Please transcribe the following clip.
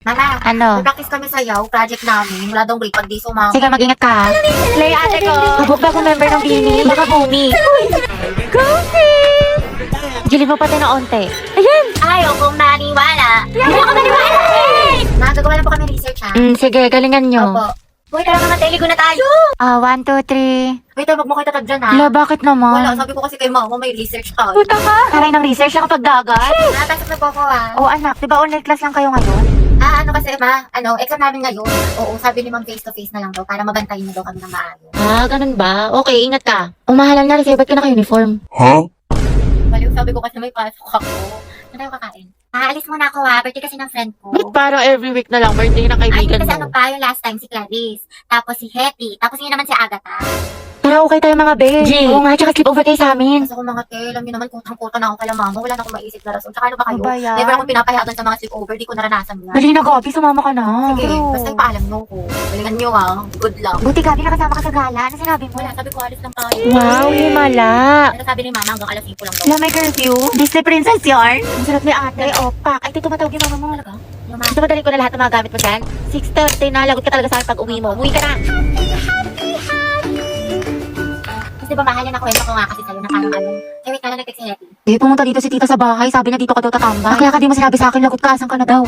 Mama, Ano? mag-practice kami sayaw, project namin. Wala daw break pag di sumama. Sige, mag-ingat ka. Play ate ko. Habog ba akong member ng Bini? Baka bumi. Go, sis! Gilid mo pati na onte. Ayan! Ayaw kong maniwala. Ayaw kong maniwala. Ma, gagawa lang po kami research ha. Sige, galingan nyo. Opo. Uy, tara naman, teligo na tayo. 1, 2, 3. Wait, wag mo kayo tatag dyan ha. Hala, bakit naman? Wala, sabi ko kasi kay mama, may research tayo. Puta ka! Taray ng research na kapag dagat. Pasok na po ako ha. Oo, anak. Di ba online class lang kayo ngayon? Ano kasi ma, exam namin ngayon. Oo, sabi ni ma'am face to face na lang daw para mabantayin na daw kami ng maayos. Ganun ba? Okay, ingat ka. Umahalan na, Ricky. Ba't ka naka-uniform? Baliw, sabi ko kasi may pasok ako. Ano tayo kakain? Aalis muna ako ha, birthday kasi ng friend ko. Ba't parang every week na lang birthday ng Ay, kaibigan kasi mo? ano pa, yung last time si Clarice. Tapos si Hetty. Tapos yun naman si Agatha. Tara, okay tayo mga be. Oo nga, tsaka sleep over kayo sa amin. Kasi ako mga te, alam niyo naman kutang-kuta na ako kala mama. Wala na akong maisip na rason. Tsaka ano ba kayo? Ano ba yan? Never akong pinapayagan sa mga sleepover. Di ko naranasan yan. Dali na, Gabi. Sumama ka na. Sige, basta ipaalam nyo ko. Galingan nyo ha. Good luck. Buti, Gabi, nakasama ka sa gala. Ano sinabi mo? Wala, sabi ko alis lang tayo. Wow, himala. Pero sabi ni mama hanggang alas 5 lang daw. Wala, may curfew. Disney Princess yarn. Ang sarap ni ate. Opak. Ay, tumatawag yung mama mo. Talaga? Mama. Gusto madali ko na lahat ng mga gamit mo dyan? 6:30 na. Lagot ka talaga sa akin pag uwi mo. Uwi ka na. Kasi ba mahal na nakwento ko nga kasi sa'yo na parang ano. Eh, wait ka lang nag-text si Hetty. Pumunta dito si tita sa bahay. Sabi na dito ka daw tatambay. Kaya ka di mo sinabi sa akin, lagot ka. Asan ka na daw?